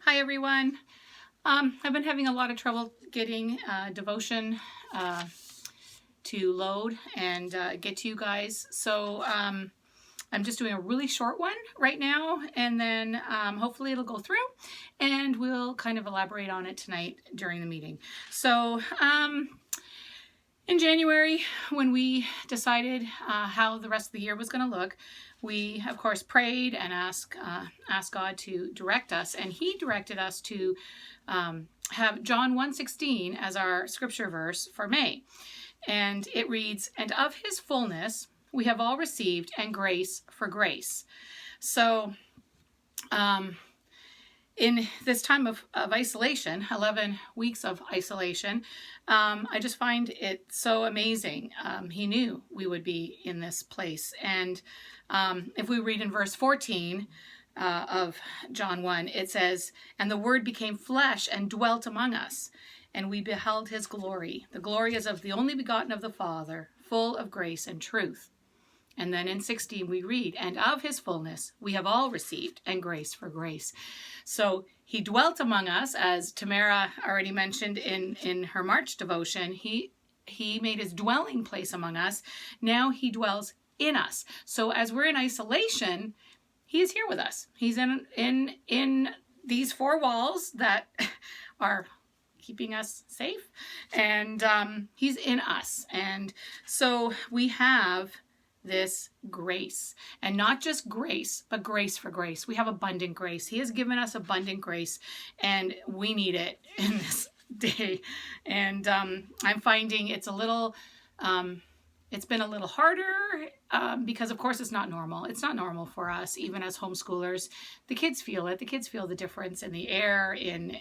Hi everyone. I've been having a lot of trouble getting devotion to load and get to you guys. So I'm just doing a really short one right now, and then hopefully it'll go through and we'll kind of elaborate on it tonight during the meeting. So in January, when we decided how the rest of the year was going to look, we of course prayed and asked God to direct us, and He directed us to have John 1:16 as our scripture verse for May, and it reads, "And of His fullness we have all received, and grace for grace." So in this time of isolation, 11 weeks of isolation, I just find it so amazing. He knew we would be in this place. And if we read in verse 14 of John 1, it says, "And the Word became flesh and dwelt among us, and we beheld His glory. The glory is of the only begotten of the Father, full of grace and truth." And then in 16 we read, "And of His fullness we have all received, and grace for grace." So He dwelt among us, as Tamara already mentioned in her March devotion. He made His dwelling place among us. Now He dwells in us. So as we're in isolation, He is here with us. He's in these four walls that are keeping us safe, and He's in us. And so we have this grace, and not just grace, but grace for grace. We have abundant grace. He has given us abundant grace, and we need it in this day. And I'm finding it's a little it's been a little harder because of course it's not normal. It's not normal for us, even as homeschoolers. The kids feel it. The kids feel the difference in the air, in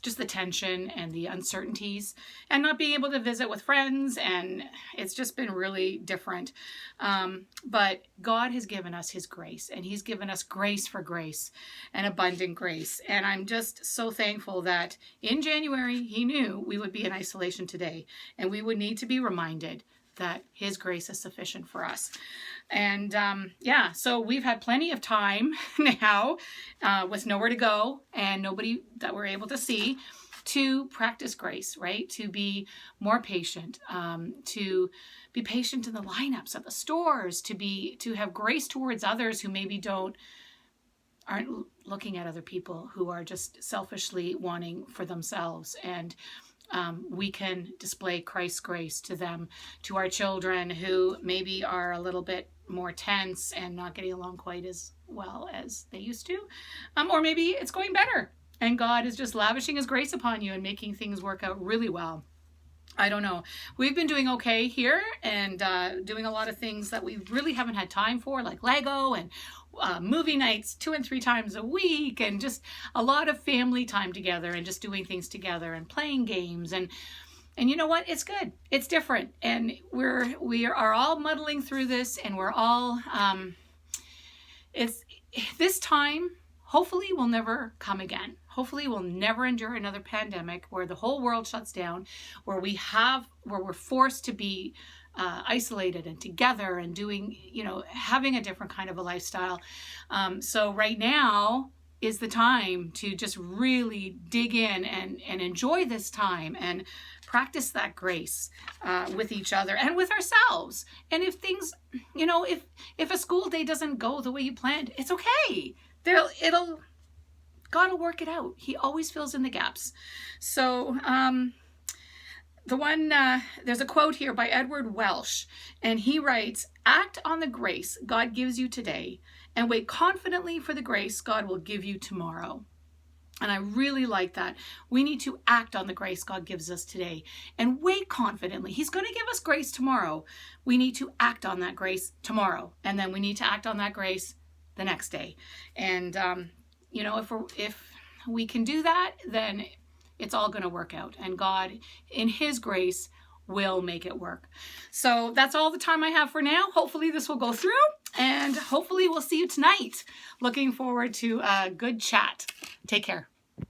just the tension and the uncertainties, and not being able to visit with friends, and it's just been really different. But God has given us His grace, and He's given us grace for grace and abundant grace. And I'm just so thankful that in January He knew we would be in isolation today, and we would need to be reminded that His grace is sufficient for us. And so we've had plenty of time now with nowhere to go and nobody that we're able to see to practice grace, right? To be more patient, to be patient in the lineups at the stores, to have grace towards others who maybe aren't looking at other people, who are just selfishly wanting for themselves. And we can display Christ's grace to them, to our children who maybe are a little bit more tense and not getting along quite as well as they used to. Or maybe it's going better and God is just lavishing His grace upon you and making things work out really well. I don't know. We've been doing okay here and doing a lot of things that we really haven't had time for, like Lego and movie nights 2 and 3 times a week, and just a lot of family time together and just doing things together and playing games. And you know what? It's good. It's different. And we are all muddling through this, and we're all, this time hopefully will never come again. Hopefully we'll never endure another pandemic where the whole world shuts down, where we're forced to be isolated and together and doing, having a different kind of a lifestyle. So right now is the time to just really dig in and enjoy this time and practice that grace with each other and with ourselves. And if things, if a school day doesn't go the way you planned, it's okay. God will work it out. He always fills in the gaps. So there's a quote here by Edward Welsh, and he writes, "Act on the grace God gives you today, and wait confidently for the grace God will give you tomorrow." And I really like that. We need to act on the grace God gives us today and wait confidently. He's going to give us grace tomorrow. We need to act on that grace tomorrow, and then we need to act on that grace the next day. And if we can do that, then it's all going to work out, and God in His grace will make it work. So that's all the time I have for now. Hopefully this will go through, and hopefully we'll see you tonight. Looking forward to a good chat. Take care.